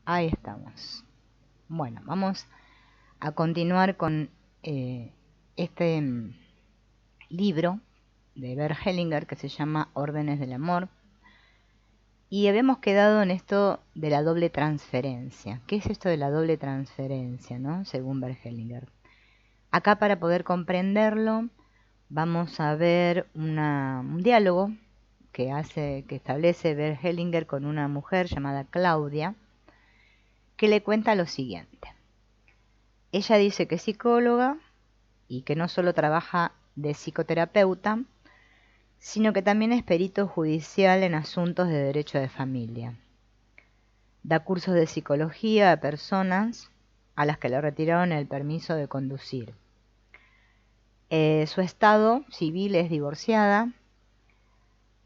Ahí estamos. Bueno, vamos a continuar con este libro de Bert Hellinger que se llama Órdenes del Amor. Y habíamos quedado en esto de la doble transferencia. ¿Qué es esto de la doble transferencia, no? Según Bert Hellinger. Acá, para poder comprenderlo, vamos a ver un diálogo que establece Bert Hellinger con una mujer llamada Claudia, que le cuenta lo siguiente. Ella dice que es psicóloga y que no solo trabaja de psicoterapeuta, sino que también es perito judicial en asuntos de derecho de familia. Da cursos de psicología a personas a las que le retiraron el permiso de conducir. Su estado civil es divorciada,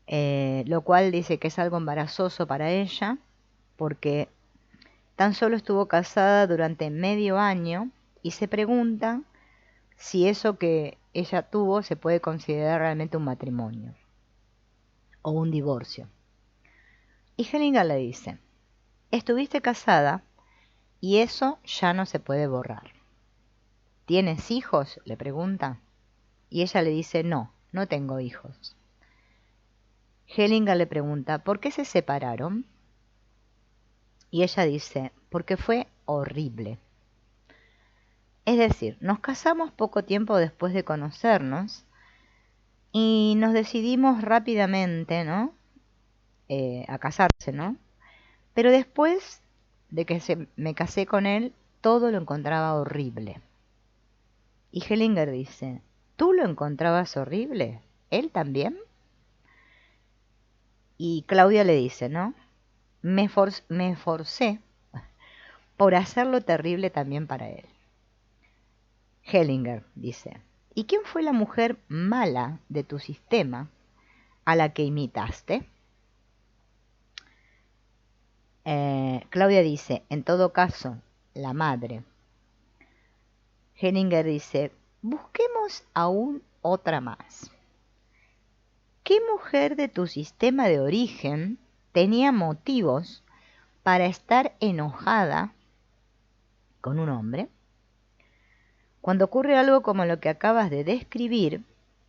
lo cual dice que es algo embarazoso para ella, porque tan solo estuvo casada durante medio año y se pregunta si eso que ella tuvo se puede considerar realmente un matrimonio o un divorcio. Y Hellinger le dice, estuviste casada y eso ya no se puede borrar. ¿Tienes hijos?, le pregunta. Y ella le dice, no, no tengo hijos. Hellinger le pregunta, ¿por qué se separaron? Y ella dice, porque fue horrible. Es decir, nos casamos poco tiempo después de conocernos y nos decidimos rápidamente, ¿no? A casarse, ¿no? Pero después de que me casé con él, todo lo encontraba horrible. Y Hellinger dice, ¿tú lo encontrabas horrible? ¿Él también? Y Claudia le dice, ¿no? Me esforcé por hacerlo terrible también para él. Hellinger dice, ¿y quién fue la mujer mala de tu sistema a la que imitaste? Claudia dice, en todo caso, la madre. Hellinger dice, busquemos aún otra más. ¿Qué mujer de tu sistema de origen tenía motivos para estar enojada con un hombre? Cuando ocurre algo como lo que acabas de describir,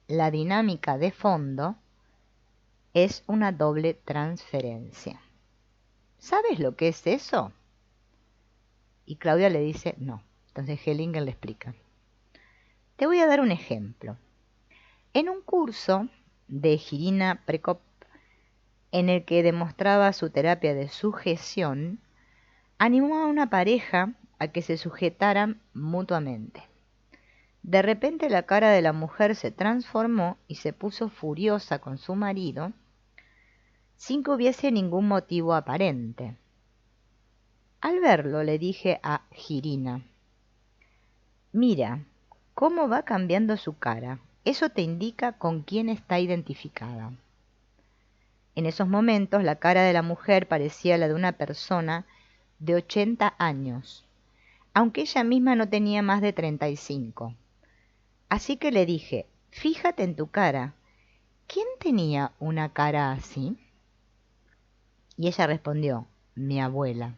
la dinámica de fondo es una doble transferencia. ¿Sabes lo que es eso? Y Claudia le dice, no. Entonces Hellinger le explica. Te voy a dar un ejemplo. En un curso de Jirina Prekop, en el que demostraba su terapia de sujeción, animó a una pareja a que se sujetaran mutuamente. De repente la cara de la mujer se transformó y se puso furiosa con su marido sin que hubiese ningún motivo aparente. Al verlo le dije a Jirina, mira, cómo va cambiando su cara. Eso te indica con quién está identificada. En esos momentos la cara de la mujer parecía la de una persona de 80 años, aunque ella misma no tenía más de 35. Así que le dije, fíjate en tu cara, ¿quién tenía una cara así? Y ella respondió, mi abuela.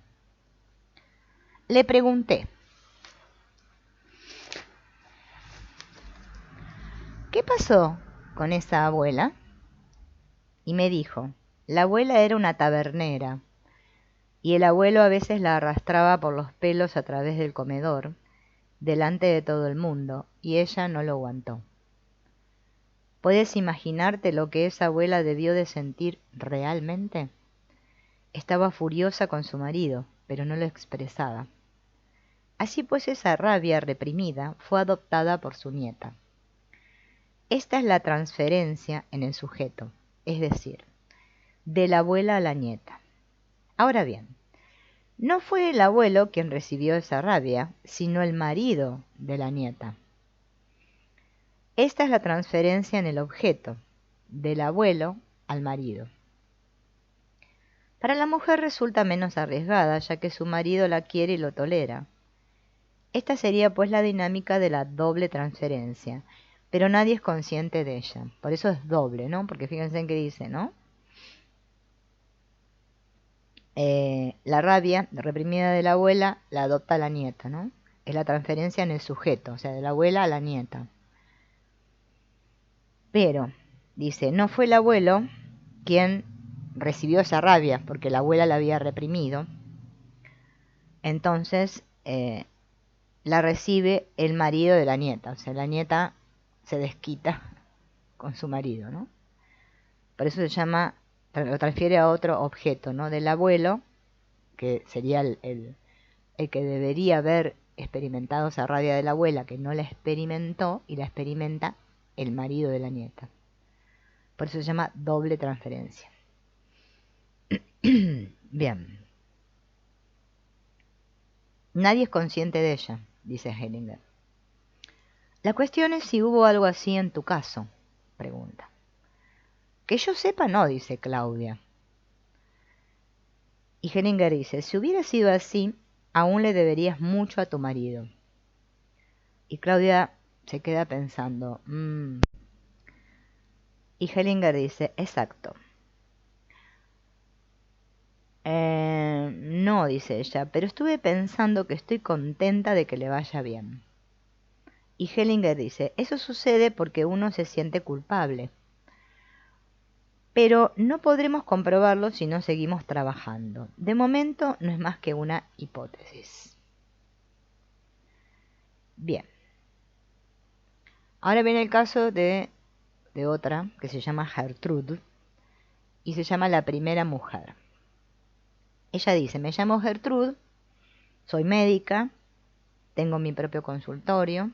Le pregunté, ¿qué pasó con esa abuela? Y me dijo, la abuela era una tabernera, y el abuelo a veces la arrastraba por los pelos a través del comedor, delante de todo el mundo, y ella no lo aguantó. ¿Puedes imaginarte lo que esa abuela debió de sentir realmente? Estaba furiosa con su marido, pero no lo expresaba. Así pues, esa rabia reprimida fue adoptada por su nieta. Esta es la transferencia en el sujeto, es decir, de la abuela a la nieta. Ahora bien, no fue el abuelo quien recibió esa rabia, sino el marido de la nieta. Esta es la transferencia en el objeto, del abuelo al marido. Para la mujer resulta menos arriesgada, ya que su marido la quiere y lo tolera. Esta sería pues la dinámica de la doble transferencia, pero nadie es consciente de ella. Por eso es doble, ¿no? Porque fíjense en qué dice, ¿no? La rabia reprimida de la abuela la adopta la nieta, ¿no? Es la transferencia en el sujeto, o sea, de la abuela a la nieta. Pero, dice, no fue el abuelo quien recibió esa rabia, porque la abuela la había reprimido. Entonces, la recibe el marido de la nieta, o sea, la nieta se desquita con su marido, ¿no? Por eso se llama, lo transfiere a otro objeto, ¿no? Del abuelo, que sería el que debería haber experimentado esa rabia de la abuela, que no la experimentó, y la experimenta el marido de la nieta. Por eso se llama doble transferencia. Bien. Nadie es consciente de ella, dice Hellinger. La cuestión es si hubo algo así en tu caso, pregunta. Que yo sepa, no, dice Claudia. Y Hellinger dice, si hubiera sido así, aún le deberías mucho a tu marido. Y Claudia se queda pensando. Y Hellinger dice, exacto. No, dice ella, pero estuve pensando que estoy contenta de que le vaya bien. Y Hellinger dice, eso sucede porque uno se siente culpable. Pero no podremos comprobarlo si no seguimos trabajando. De momento no es más que una hipótesis. Bien. Ahora viene el caso de otra que se llama Gertrude y se llama la primera mujer. Ella dice, me llamo Gertrude, soy médica, tengo mi propio consultorio,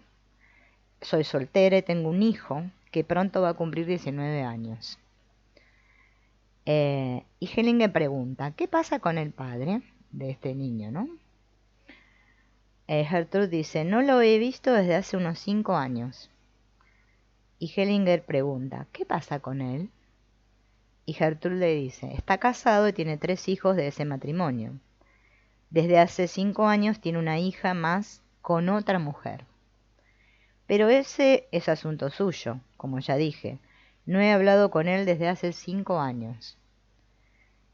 soy soltera y tengo un hijo que pronto va a cumplir 19 años. Y Hellinger pregunta, ¿qué pasa con el padre de este niño, no? Gertrude dice, no lo he visto desde hace unos 5 años. Y Hellinger pregunta, ¿qué pasa con él? Y Gertrude le dice, está casado y tiene 3 hijos de ese matrimonio. Desde hace 5 años tiene una hija más con otra mujer. Pero ese es asunto suyo, como ya dije. No he hablado con él desde hace 5 años.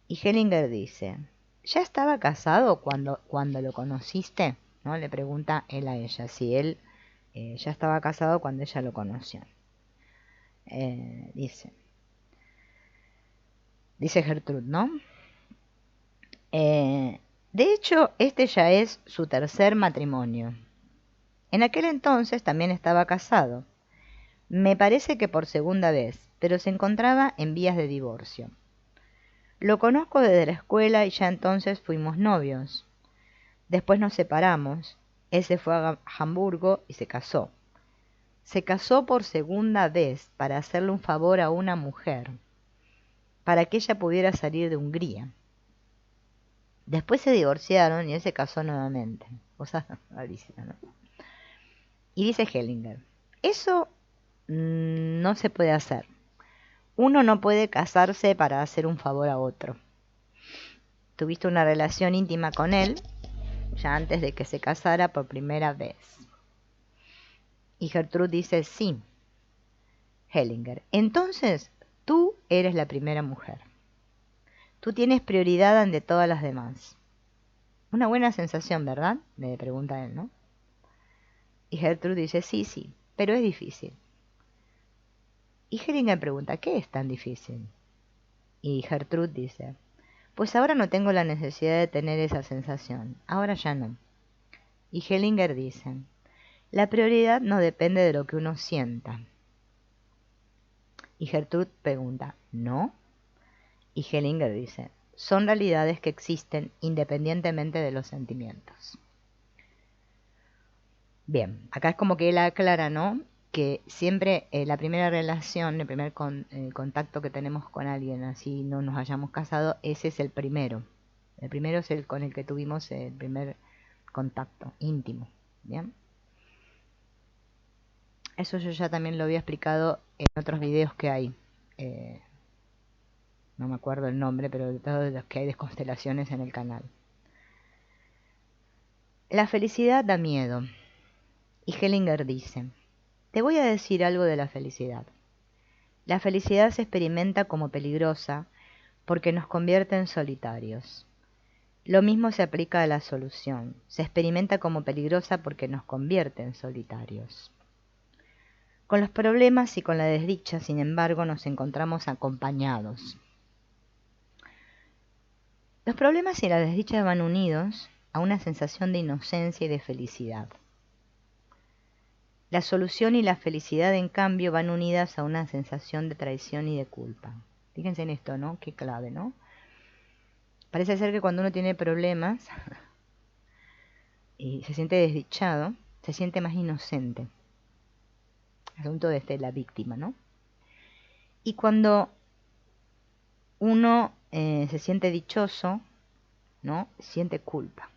Y Hellinger dice, ¿ya estaba casado cuando lo conociste? ¿No? Le pregunta él a ella, si él ya estaba casado cuando ella lo conoció. Dice Gertrude, ¿no? De hecho, este ya es su 3er matrimonio. En aquel entonces también estaba casado. Me parece que por 2ª vez, pero se encontraba en vías de divorcio. Lo conozco desde la escuela y ya entonces fuimos novios. Después nos separamos. Él se fue a Hamburgo y se casó. Se casó por 2ª vez para hacerle un favor a una mujer, para que ella pudiera salir de Hungría. Después se divorciaron y él se casó nuevamente. Cosa rarísima, ¿no? Y dice Hellinger, eso no se puede hacer. Uno no puede casarse para hacer un favor a otro. Tuviste una relación íntima con él ya antes de que se casara por primera vez. Y Gertrude dice, sí. Hellinger, entonces tú eres la primera mujer. Tú tienes prioridad ante todas las demás. Una buena sensación, ¿verdad? Le pregunta él, ¿no? Y Gertrude dice, sí, sí, pero es difícil. Y Hellinger pregunta, ¿qué es tan difícil? Y Gertrude dice, pues ahora no tengo la necesidad de tener esa sensación, ahora ya no. Y Hellinger dice, la prioridad no depende de lo que uno sienta. Y Gertrude pregunta, ¿no? Y Hellinger dice, son realidades que existen independientemente de los sentimientos. Bien, acá es como que él aclara, ¿no? Que siempre la primera relación, el primer contacto que tenemos con alguien, así no nos hayamos casado, ese es el primero. El primero es el con el que tuvimos el primer contacto íntimo. Bien. Eso yo ya también lo había explicado en otros videos que hay. No me acuerdo el nombre, pero de todos los que hay de constelaciones en el canal. La felicidad da miedo. Y Hellinger dice, te voy a decir algo de la felicidad. La felicidad se experimenta como peligrosa porque nos convierte en solitarios. Lo mismo se aplica a la solución. Se experimenta como peligrosa porque nos convierte en solitarios. Con los problemas y con la desdicha, sin embargo, nos encontramos acompañados. Los problemas y la desdicha van unidos a una sensación de inocencia y de felicidad. La solución y la felicidad, en cambio, van unidas a una sensación de traición y de culpa. Fíjense en esto, ¿no? Qué clave, ¿no? Parece ser que cuando uno tiene problemas y se siente desdichado, se siente más inocente. Asunto de la víctima, ¿no? Y cuando uno se siente dichoso, ¿no? Siente culpa.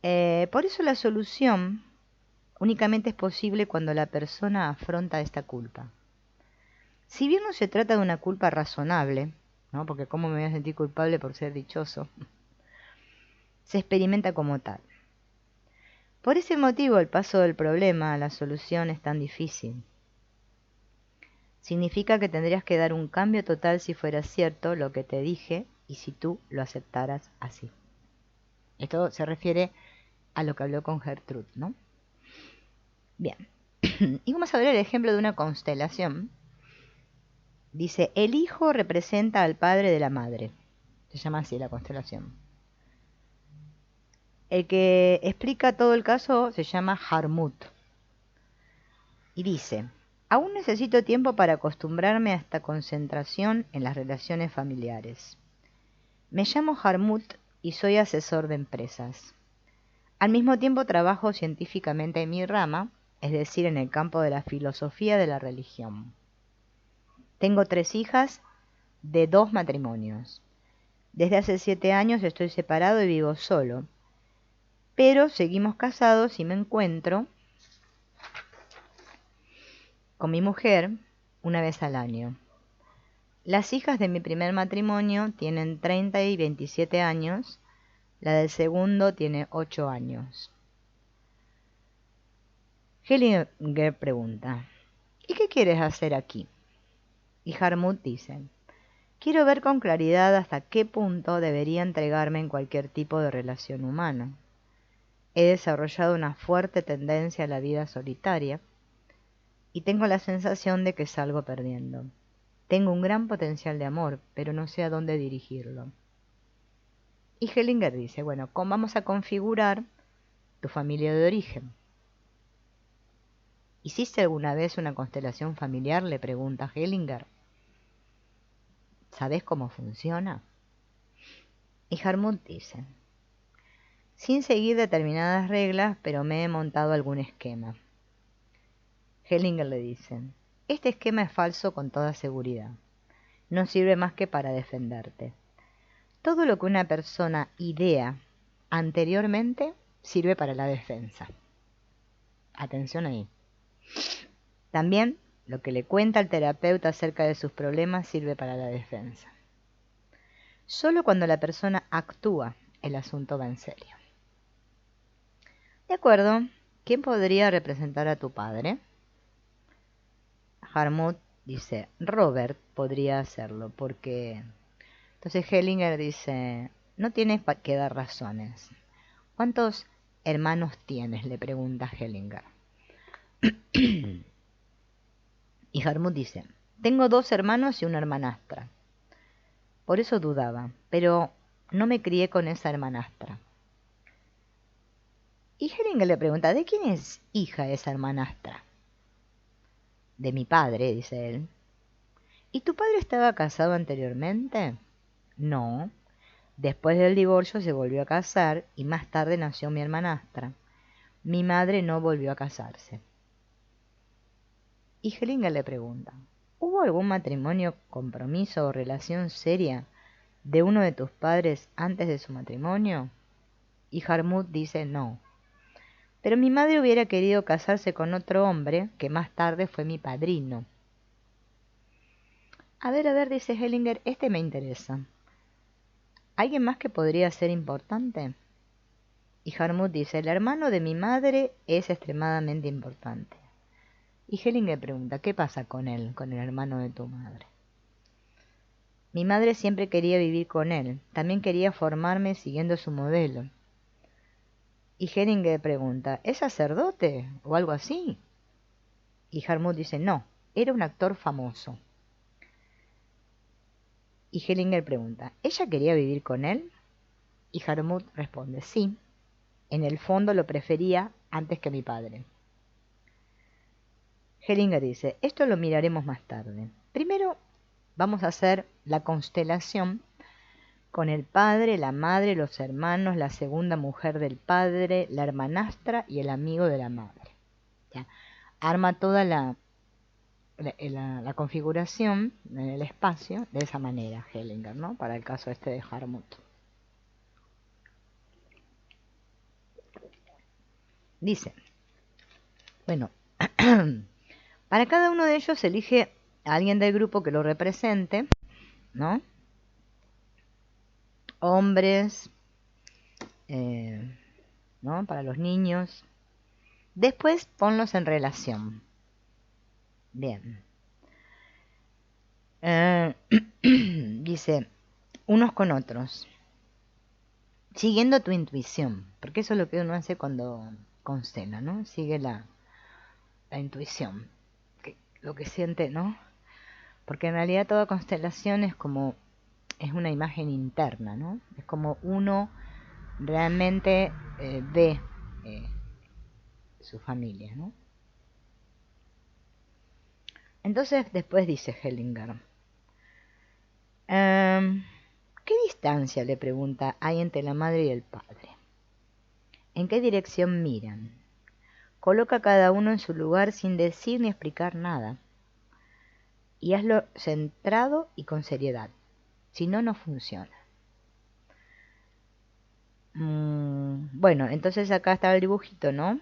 Por eso la solución únicamente es posible cuando la persona afronta esta culpa. Si bien no se trata de una culpa razonable, ¿no? Porque ¿cómo me voy a sentir culpable por ser dichoso? Se experimenta como tal. Por ese motivo, el paso del problema a la solución es tan difícil. Significa que tendrías que dar un cambio total si fuera cierto lo que te dije y si tú lo aceptaras así. Esto se refiere a lo que habló con Gertrude, ¿no? Bien. Y vamos a ver el ejemplo de una constelación. Dice, el hijo representa al padre de la madre. Se llama así la constelación. El que explica todo el caso se llama Harmut. Y dice, aún necesito tiempo para acostumbrarme a esta concentración en las relaciones familiares. Me llamo Harmut y soy asesor de empresas. Al mismo tiempo trabajo científicamente en mi rama, es decir, en el campo de la filosofía de la religión. Tengo 3 hijas de 2 matrimonios. Desde hace 7 años estoy separado y vivo solo, pero seguimos casados y me encuentro con mi mujer una vez al año. Las hijas de mi primer matrimonio tienen 30 y 27 años, la del segundo tiene 8 años. Hellinger pregunta, ¿y qué quieres hacer aquí? Y Harmut dice, quiero ver con claridad hasta qué punto debería entregarme en cualquier tipo de relación humana. He desarrollado una fuerte tendencia a la vida solitaria y tengo la sensación de que salgo perdiendo. Tengo un gran potencial de amor, pero no sé a dónde dirigirlo. Y Hellinger dice, bueno, ¿cómo vamos a configurar tu familia de origen? ¿Hiciste alguna vez una constelación familiar?, le pregunta Hellinger. ¿Sabés cómo funciona? Y Harmut dice, sin seguir determinadas reglas, pero me he montado algún esquema. Hellinger le dice, este esquema es falso con toda seguridad. No sirve más que para defenderte. Todo lo que una persona idea anteriormente sirve para la defensa. Atención ahí. También lo que le cuenta al terapeuta acerca de sus problemas sirve para la defensa. Solo cuando la persona actúa, el asunto va en serio. De acuerdo, ¿quién podría representar a tu padre? Harmut dice, Robert podría hacerlo, porque... Entonces Hellinger dice, no tienes que dar razones. ¿Cuántos hermanos tienes?, le pregunta Hellinger. Y Harmut dice, tengo 2 hermanos y una hermanastra. Por eso dudaba, pero no me crié con esa hermanastra. Y Hellinger le pregunta, ¿de quién es hija esa hermanastra? De mi padre, dice él. ¿Y tu padre estaba casado anteriormente? No. Después del divorcio se volvió a casar y más tarde nació mi hermanastra. Mi madre no volvió a casarse. Y Hellinger le pregunta, ¿hubo algún matrimonio, compromiso o relación seria de uno de tus padres antes de su matrimonio? Y Harmut dice no. Pero mi madre hubiera querido casarse con otro hombre que más tarde fue mi padrino. A ver, dice Hellinger, este me interesa. ¿Alguien más que podría ser importante? Y Harmut dice, el hermano de mi madre es extremadamente importante. Y Hellinger pregunta, ¿qué pasa con él, con el hermano de tu madre? Mi madre siempre quería vivir con él. También quería formarme siguiendo su modelo. Y Hellinger pregunta, ¿es sacerdote o algo así? Y Harmut dice, no, era un actor famoso. Y Hellinger pregunta, ¿ella quería vivir con él? Y Harmut responde, sí, en el fondo lo prefería antes que mi padre. Hellinger dice, esto lo miraremos más tarde. Primero vamos a hacer la constelación con el padre, la madre, los hermanos, la segunda mujer del padre, la hermanastra y el amigo de la madre. ¿Ya? Arma toda la configuración en el espacio de esa manera, Hellinger, ¿no? Para el caso este de Harmut. Dice, bueno, para cada uno de ellos elige a alguien del grupo que lo represente, ¿no? Hombres, ¿no? Para los niños. Después ponlos en relación. Bien. Dice, unos con otros, siguiendo tu intuición, porque eso es lo que uno hace cuando constela, ¿no? Sigue la intuición, lo que siente, ¿no? Porque en realidad toda constelación es una imagen interna, ¿no? Es como uno realmente ve su familia, ¿no? Entonces después dice Hellinger, ¿qué distancia, le pregunta, hay entre la madre y el padre? ¿En qué dirección miran? Coloca a cada uno en su lugar sin decir ni explicar nada. Y hazlo centrado y con seriedad. Si no, no funciona. Bueno, entonces acá está el dibujito, ¿no?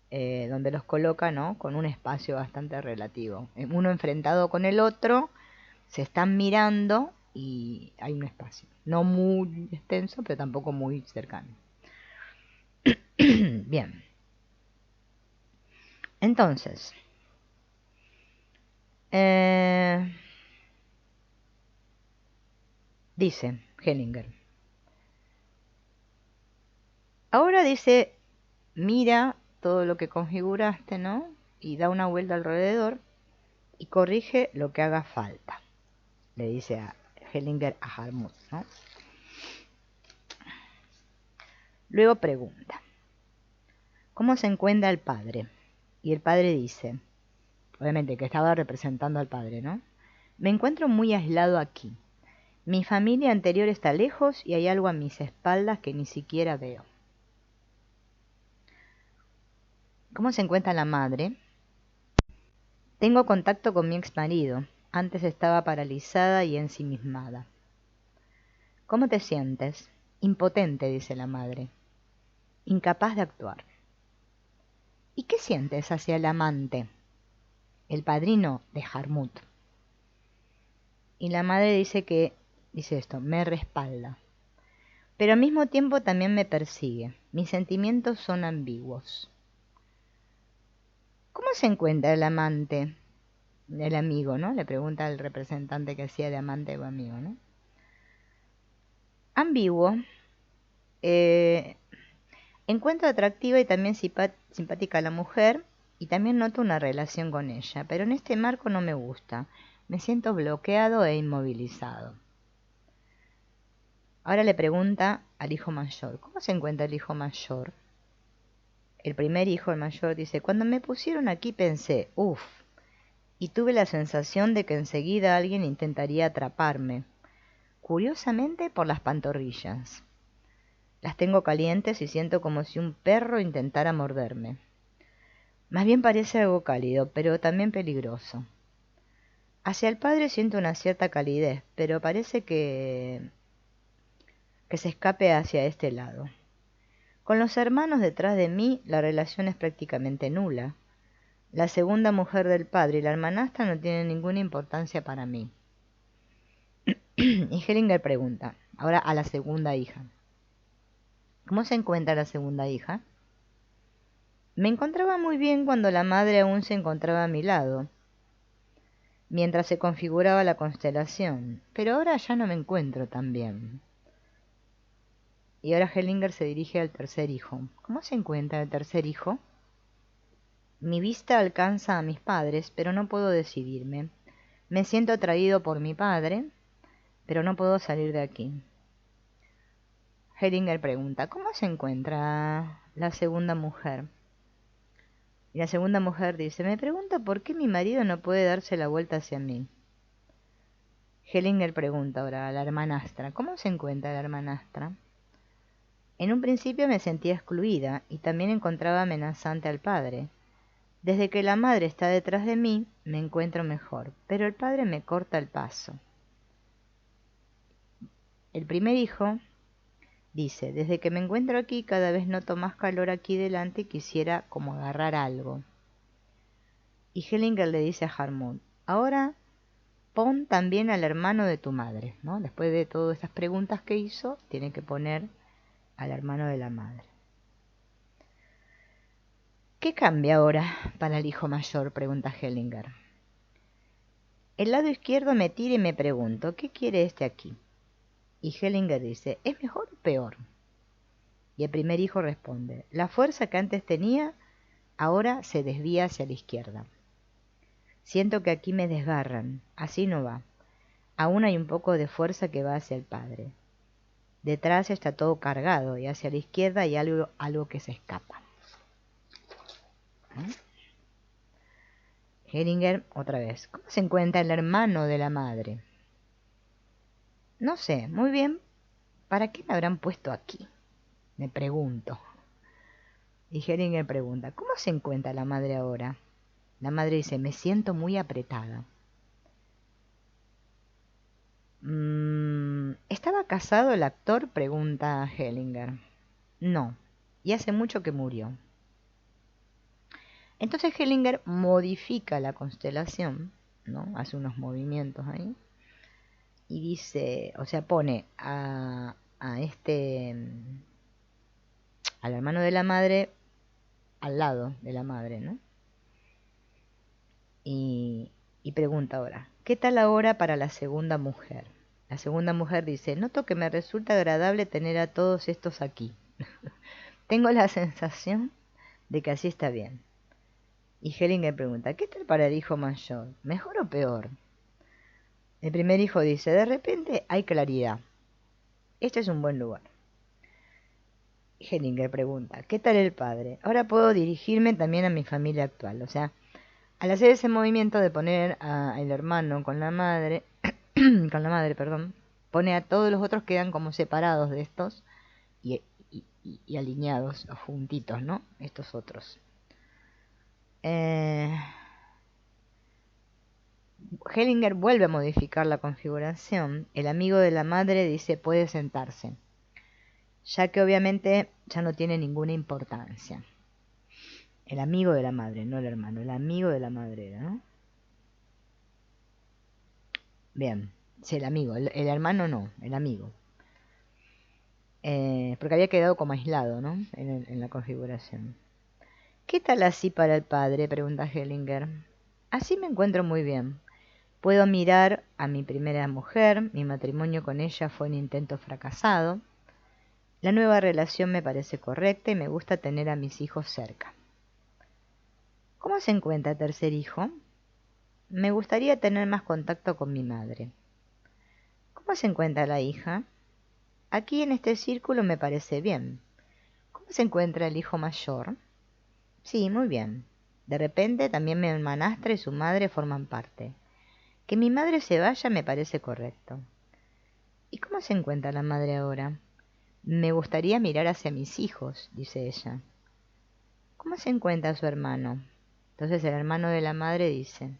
Donde los coloca, ¿no? Con un espacio bastante relativo. Uno enfrentado con el otro, se están mirando y hay un espacio. No muy extenso, pero tampoco muy cercano. Bien. Entonces, dice Hellinger. Ahora dice, mira todo lo que configuraste, ¿no? Y da una vuelta alrededor y corrige lo que haga falta. Le dice a Hellinger a Harmut, ¿no? Luego pregunta, ¿cómo se encuentra el padre? Y el padre dice, obviamente que estaba representando al padre, ¿no? Me encuentro muy aislado aquí. Mi familia anterior está lejos y hay algo a mis espaldas que ni siquiera veo. ¿Cómo se encuentra la madre? Tengo contacto con mi ex marido. Antes estaba paralizada y ensimismada. ¿Cómo te sientes? Impotente, dice la madre. Incapaz de actuar. ¿Y qué sientes hacia el amante? El padrino de Harmut. Y la madre dice esto, me respalda. Pero al mismo tiempo también me persigue. Mis sentimientos son ambiguos. ¿Cómo se encuentra el amante? El amigo, ¿no? Le pregunta al representante que hacía de amante o amigo, ¿no? Ambiguo. Encuentro atractiva y también simpática a la mujer y también noto una relación con ella, pero en este marco no me gusta. Me siento bloqueado e inmovilizado. Ahora le pregunta al hijo mayor, ¿cómo se encuentra el hijo mayor? El primer hijo, el mayor, dice, cuando me pusieron aquí pensé, uff, y tuve la sensación de que enseguida alguien intentaría atraparme, curiosamente por las pantorrillas. Las tengo calientes y siento como si un perro intentara morderme. Más bien parece algo cálido, pero también peligroso. Hacia el padre siento una cierta calidez, pero parece que se escape hacia este lado. Con los hermanos detrás de mí la relación es prácticamente nula. La segunda mujer del padre y la hermanastra no tienen ninguna importancia para mí. Y Hellinger pregunta, ahora a la segunda hija. ¿Cómo se encuentra la segunda hija? Me encontraba muy bien cuando la madre aún se encontraba a mi lado. mientras se configuraba la constelación, pero ahora ya no me encuentro tan bien. Y ahora Hellinger se dirige al tercer hijo. ¿Cómo se encuentra el tercer hijo? Mi vista alcanza a mis padres, pero no puedo decidirme. Me siento atraído por mi padre, pero no puedo salir de aquí. Hellinger pregunta, ¿cómo se encuentra la segunda mujer? Y la segunda mujer dice, me pregunta por qué mi marido no puede darse la vuelta hacia mí. Hellinger pregunta ahora a la hermanastra, ¿cómo se encuentra la hermanastra? En un principio me sentía excluida y también encontraba amenazante al padre. Desde que la madre está detrás de mí, me encuentro mejor, pero el padre me corta el paso. El primer hijo dice, desde que me encuentro aquí cada vez noto más calor aquí delante y quisiera como agarrar algo. Y Hellinger le dice a Harmut, ahora pon también al hermano de tu madre, ¿no? Después de todas estas preguntas que hizo, tiene que poner al hermano de la madre. ¿Qué cambia ahora para el hijo mayor?, pregunta Hellinger. El lado izquierdo me tira y me pregunto, ¿qué quiere este aquí? Y Hellinger dice, ¿es mejor o peor? Y el primer hijo responde, la fuerza que antes tenía ahora se desvía hacia la izquierda. Siento que aquí me desgarran, así no va. Aún hay un poco de fuerza que va hacia el padre. Detrás está todo cargado y hacia la izquierda hay algo que se escapa. Hellinger, otra vez. ¿Cómo se encuentra el hermano de la madre? No sé, muy bien. ¿Para qué me habrán puesto aquí? Me pregunto. Y Hellinger pregunta, ¿cómo se encuentra la madre ahora? La madre dice, me siento muy apretada. ¿Estaba casado el actor?, pregunta Hellinger. No, y hace mucho que murió. Entonces Hellinger modifica la constelación, ¿no? Hace unos movimientos ahí. Y dice, o sea, pone al hermano de la madre al lado de la madre, ¿no? Y pregunta ahora, ¿qué tal ahora para la segunda mujer? La segunda mujer dice, noto que me resulta agradable tener a todos estos aquí. Tengo la sensación de que así está bien. Y Hellinger pregunta, ¿qué tal para el hijo mayor? ¿Mejor o peor? El primer hijo dice, de repente hay claridad. Este es un buen lugar. Hellinger pregunta, ¿qué tal el padre? Ahora puedo dirigirme también a mi familia actual. O sea, al hacer ese movimiento de poner al hermano con la madre, perdón, pone a todos los otros, quedan como separados de estos y alineados, juntitos, ¿no? Estos otros. Hellinger vuelve a modificar la configuración. El amigo de la madre dice puede sentarse, ya que obviamente ya no tiene ninguna importancia. El amigo de la madre, no el hermano, el amigo de la madre, ¿no? Bien, sí, el amigo, el hermano no, el amigo. Porque había quedado como aislado, ¿no? En la configuración. ¿Qué tal así para el padre?, pregunta Hellinger. Así me encuentro muy bien. Puedo mirar a mi primera mujer, mi matrimonio con ella fue un intento fracasado. La nueva relación me parece correcta y me gusta tener a mis hijos cerca. ¿Cómo se encuentra el tercer hijo? Me gustaría tener más contacto con mi madre. ¿Cómo se encuentra la hija? Aquí en este círculo me parece bien. ¿Cómo se encuentra el hijo mayor? Sí, muy bien. De repente también mi hermanastra y su madre forman parte. Que mi madre se vaya me parece correcto. ¿Y cómo se encuentra la madre ahora? Me gustaría mirar hacia mis hijos, dice ella. ¿Cómo se encuentra su hermano? Entonces el hermano de la madre dice,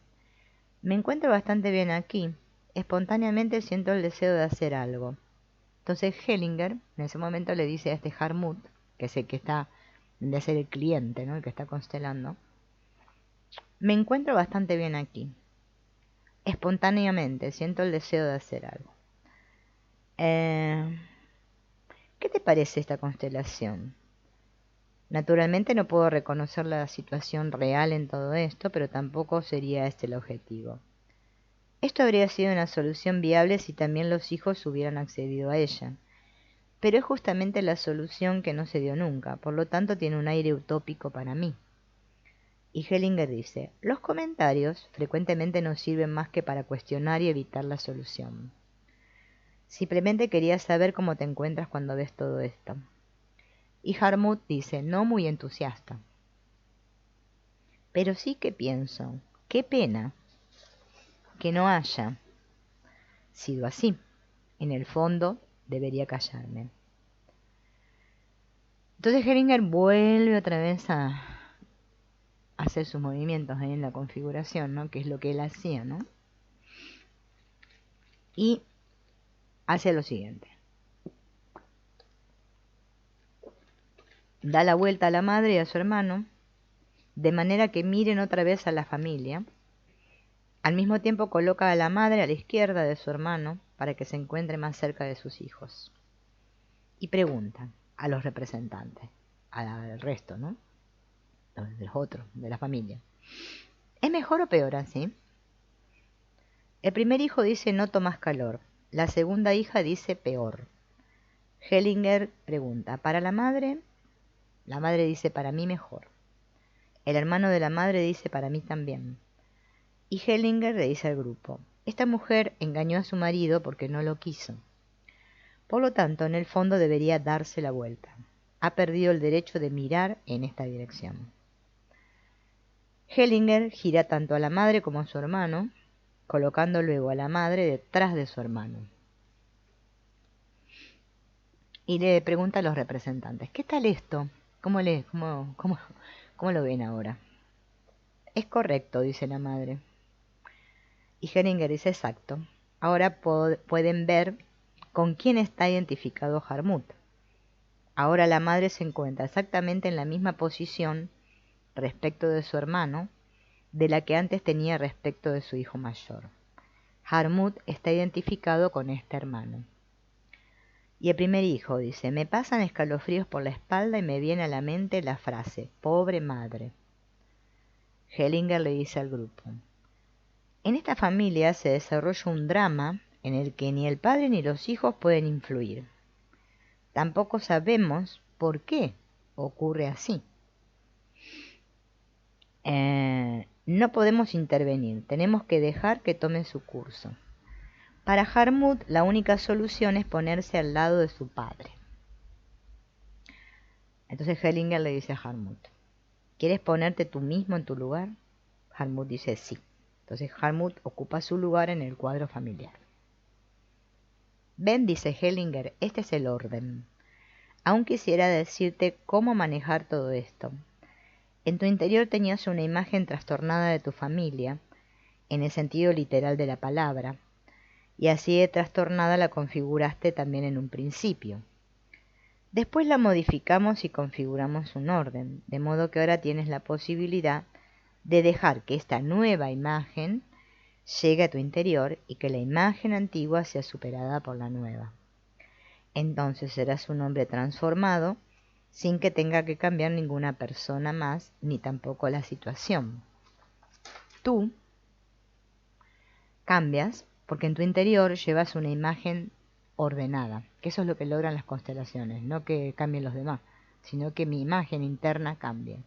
me encuentro bastante bien aquí. Espontáneamente siento el deseo de hacer algo. Entonces Hellinger en ese momento le dice a este Harmut, que es el que está, de ser el cliente, ¿no? El que está constelando, me encuentro bastante bien aquí. Espontáneamente siento el deseo de hacer algo. ¿Qué te parece esta constelación? Naturalmente no puedo reconocer la situación real en todo esto, pero tampoco sería este el objetivo. Esto habría sido una solución viable si también los hijos hubieran accedido a ella. Pero es justamente la solución que no se dio nunca, por lo tanto tiene un aire utópico para mí. Y Hellinger dice, los comentarios frecuentemente no sirven más que para cuestionar y evitar la solución. Simplemente quería saber cómo te encuentras cuando ves todo esto. Y Harmut dice, no muy entusiasta. Pero sí que pienso, qué pena que no haya sido así. En el fondo, debería callarme. Entonces Hellinger vuelve otra vez a hacer sus movimientos ahí en la configuración, ¿no? Que es lo que él hacía, ¿no? Y hace lo siguiente. Da la vuelta a la madre y a su hermano, de manera que miren otra vez a la familia. Al mismo tiempo coloca a la madre a la izquierda de su hermano para que se encuentre más cerca de sus hijos. Y pregunta a los representantes, al resto, ¿no? De los otros, de la familia. ¿Es mejor o peor así? El primer hijo dice noto más calor. La segunda hija dice peor. Hellinger pregunta, ¿para la madre? La madre dice, para mí mejor. El hermano de la madre dice, para mí también. Y Hellinger le dice al grupo, esta mujer engañó a su marido porque no lo quiso. Por lo tanto, en el fondo debería darse la vuelta. Ha perdido el derecho de mirar en esta dirección. Hellinger gira tanto a la madre como a su hermano, colocando luego a la madre detrás de su hermano. Y le pregunta a los representantes, ¿qué tal esto? ¿Cómo lo ven ahora? Es correcto, dice la madre. Y Hellinger dice, exacto. Ahora pueden ver con quién está identificado Harmut. Ahora la madre se encuentra exactamente en la misma posición respecto de su hermano de la que antes tenía respecto de su hijo mayor. Harmut está identificado con este hermano. Y el primer hijo dice, me pasan escalofríos por la espalda y me viene a la mente la frase, pobre madre. Hellinger le dice al grupo, en esta familia se desarrolla un drama en el que ni el padre ni los hijos pueden influir. Tampoco sabemos por qué ocurre así. No podemos intervenir, tenemos que dejar que tome su curso. Para Harmut, la única solución es ponerse al lado de su padre. Entonces Hellinger le dice a Harmut, ¿quieres ponerte tú mismo en tu lugar? Harmut dice sí. Entonces Harmut ocupa su lugar en el cuadro familiar. Ven, dice Hellinger, este es el orden. Aún quisiera decirte cómo manejar todo esto. En tu interior tenías una imagen trastornada de tu familia, en el sentido literal de la palabra, y así de trastornada la configuraste también en un principio. Después la modificamos y configuramos un orden, de modo que ahora tienes la posibilidad de dejar que esta nueva imagen llegue a tu interior y que la imagen antigua sea superada por la nueva. Entonces serás un hombre transformado sin que tenga que cambiar ninguna persona más, ni tampoco la situación. Tú cambias porque en tu interior llevas una imagen ordenada, que eso es lo que logran las constelaciones, no que cambien los demás, sino que mi imagen interna cambie.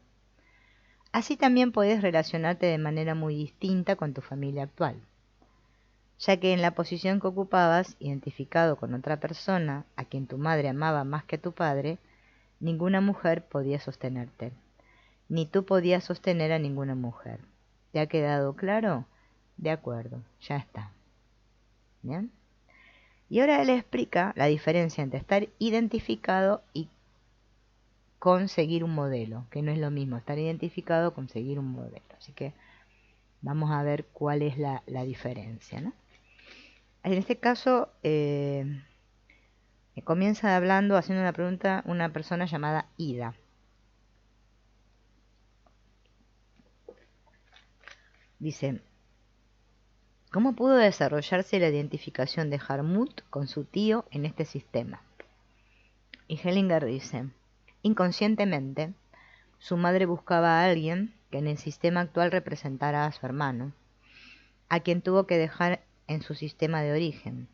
Así también puedes relacionarte de manera muy distinta con tu familia actual, ya que en la posición que ocupabas, identificado con otra persona a quien tu madre amaba más que a tu padre, ninguna mujer podía sostenerte, ni tú podías sostener a ninguna mujer. ¿Te ha quedado claro? De acuerdo, ya está. ¿Bien? Y ahora él explica la diferencia entre estar identificado y conseguir un modelo, que no es lo mismo estar identificado con seguir un modelo. Así que vamos a ver cuál es la diferencia, ¿no? En este caso, comienza hablando, haciendo una pregunta, una persona llamada Ida. Dice, ¿cómo pudo desarrollarse la identificación de Harmut con su tío en este sistema? Y Hellinger dice, inconscientemente, su madre buscaba a alguien que en el sistema actual representara a su hermano, a quien tuvo que dejar en su sistema de origen.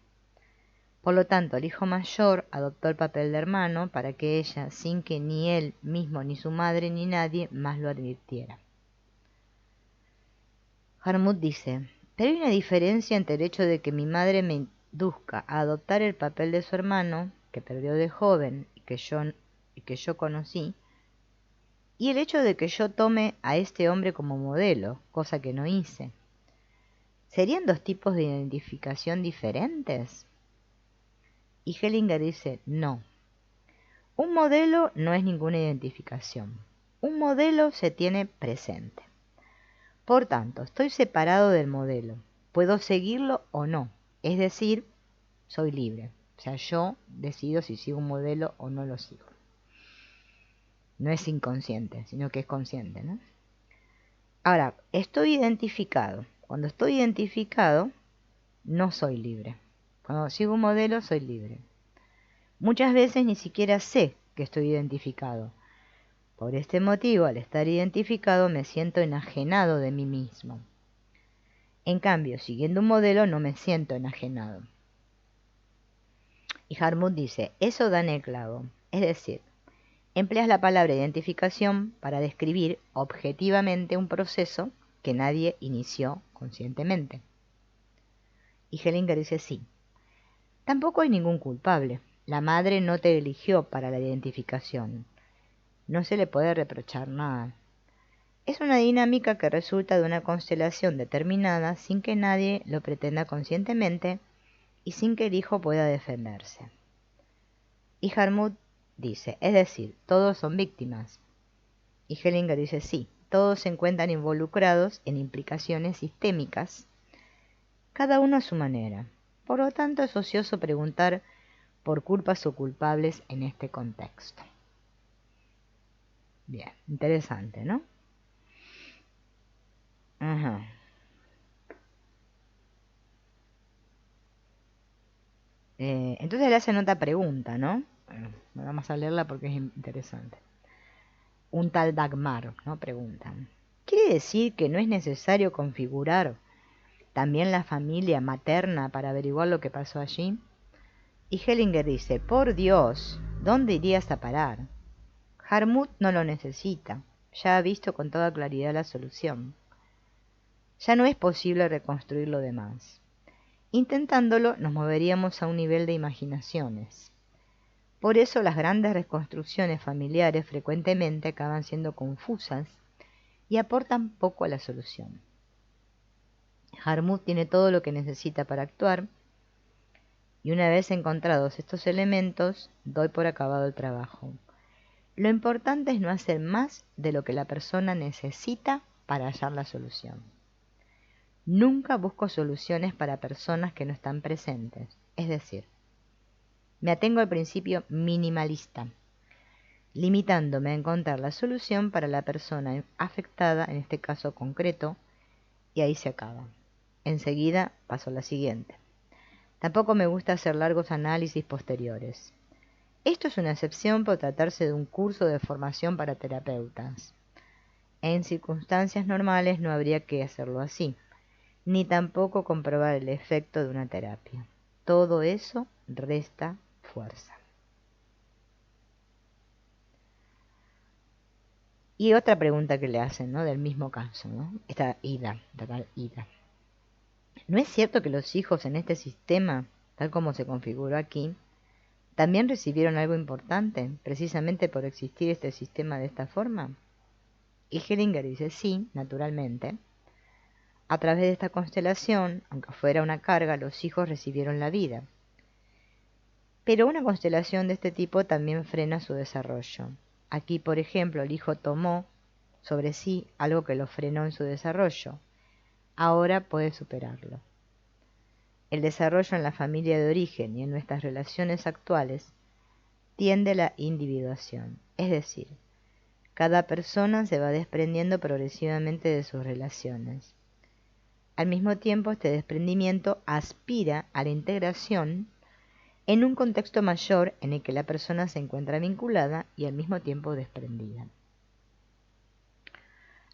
Por lo tanto, el hijo mayor adoptó el papel de hermano para que ella, sin que ni él mismo, ni su madre, ni nadie más lo advirtiera. Harmut dice, pero hay una diferencia entre el hecho de que mi madre me induzca a adoptar el papel de su hermano, que perdió de joven y que yo conocí, y el hecho de que yo tome a este hombre como modelo, cosa que no hice. ¿Serían dos tipos de identificación diferentes? Y Hellinger dice, no. Un modelo no es ninguna identificación. Un modelo se tiene presente. Por tanto, estoy separado del modelo. Puedo seguirlo o no. Es decir, soy libre. O sea, yo decido si sigo un modelo o no lo sigo. No es inconsciente, sino que es consciente, ¿no? Ahora, estoy identificado. Cuando estoy identificado, no soy libre. Cuando sigo un modelo, soy libre. Muchas veces ni siquiera sé que estoy identificado. Por este motivo, al estar identificado, me siento enajenado de mí mismo. En cambio, siguiendo un modelo, no me siento enajenado. Y Harmut dice, eso da en el clavo. Es decir, empleas la palabra identificación para describir objetivamente un proceso que nadie inició conscientemente. Y Hellinger dice sí. Tampoco hay ningún culpable. La madre no te eligió para la identificación. No se le puede reprochar nada. Es una dinámica que resulta de una constelación determinada sin que nadie lo pretenda conscientemente y sin que el hijo pueda defenderse. Y Harmut dice, es decir, todos son víctimas. Y Hellinger dice, sí, todos se encuentran involucrados en implicaciones sistémicas, cada uno a su manera. Por lo tanto, es ocioso preguntar por culpas o culpables en este contexto. Bien, interesante, ¿no? Ajá. Entonces le hacen otra pregunta, ¿no? Bueno, vamos a leerla porque es interesante. Un tal Dagmar, ¿no? Preguntan. ¿Quiere decir que no es necesario configurar también la familia materna para averiguar lo que pasó allí? Y Hellinger dice, por Dios, ¿dónde irías a parar? Harmut no lo necesita, ya ha visto con toda claridad la solución. Ya no es posible reconstruir lo demás. Intentándolo, nos moveríamos a un nivel de imaginaciones. Por eso las grandes reconstrucciones familiares frecuentemente acaban siendo confusas y aportan poco a la solución. Harmut tiene todo lo que necesita para actuar, y una vez encontrados estos elementos, doy por acabado el trabajo. Lo importante es no hacer más de lo que la persona necesita para hallar la solución. Nunca busco soluciones para personas que no están presentes, es decir, me atengo al principio minimalista, limitándome a encontrar la solución para la persona afectada, en este caso concreto, y ahí se acaba. Enseguida paso a la siguiente. Tampoco me gusta hacer largos análisis posteriores. Esto es una excepción por tratarse de un curso de formación para terapeutas. En circunstancias normales no habría que hacerlo así, ni tampoco comprobar el efecto de una terapia. Todo eso resta fuerza. Y otra pregunta que le hacen, ¿no? Del mismo caso, ¿no? Esta Ida, la tal Ida. ¿No es cierto que los hijos en este sistema, tal como se configuró aquí, también recibieron algo importante, precisamente por existir este sistema de esta forma? Y Hellinger dice, sí, naturalmente. A través de esta constelación, aunque fuera una carga, los hijos recibieron la vida. Pero una constelación de este tipo también frena su desarrollo. Aquí, por ejemplo, el hijo tomó sobre sí algo que lo frenó en su desarrollo. Ahora puede superarlo. El desarrollo en la familia de origen y en nuestras relaciones actuales tiende a la individuación, es decir, cada persona se va desprendiendo progresivamente de sus relaciones. Al mismo tiempo, este desprendimiento aspira a la integración en un contexto mayor en el que la persona se encuentra vinculada y al mismo tiempo desprendida.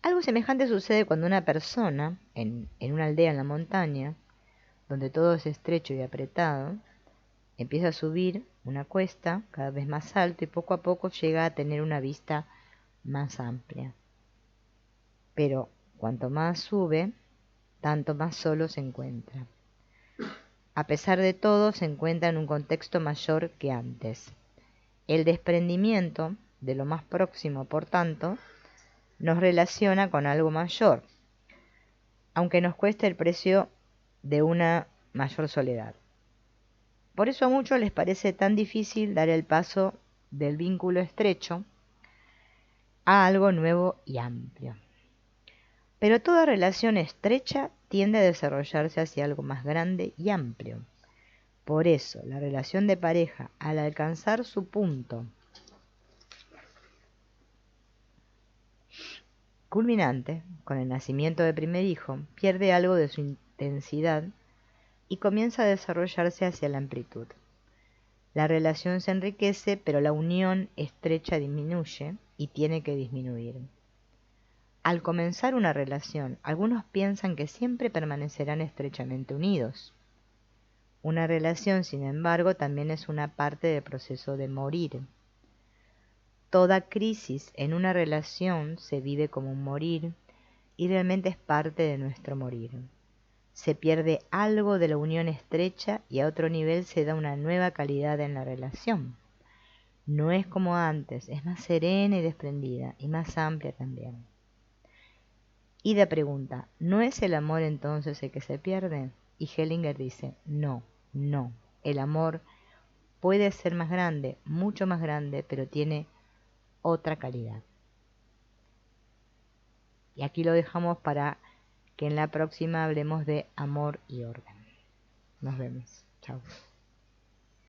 Algo semejante sucede cuando una persona, en una aldea en la montaña, donde todo es estrecho y apretado, empieza a subir una cuesta cada vez más alto y poco a poco llega a tener una vista más amplia. Pero cuanto más sube, tanto más solo se encuentra. A pesar de todo, se encuentra en un contexto mayor que antes. El desprendimiento de lo más próximo, por tanto, nos relaciona con algo mayor, aunque nos cueste el precio de una mayor soledad. Por eso a muchos les parece tan difícil dar el paso del vínculo estrecho a algo nuevo y amplio. Pero toda relación estrecha tiende a desarrollarse hacia algo más grande y amplio. Por eso, la relación de pareja, al alcanzar su punto culminante, con el nacimiento del primer hijo, pierde algo de su intensidad y comienza a desarrollarse hacia la amplitud. La relación se enriquece, pero la unión estrecha disminuye y tiene que disminuir. Al comenzar una relación, algunos piensan que siempre permanecerán estrechamente unidos. Una relación, sin embargo, también es una parte del proceso de morir. Toda crisis en una relación se vive como un morir y realmente es parte de nuestro morir. Se pierde algo de la unión estrecha y a otro nivel se da una nueva calidad en la relación. No es como antes, es más serena y desprendida y más amplia también. Ida pregunta, ¿no es el amor entonces el que se pierde? Y Hellinger dice, no, no. El amor puede ser más grande, mucho más grande, pero tiene otra calidad. Y aquí lo dejamos para que en la próxima hablemos de amor y orden. Nos vemos. Chao.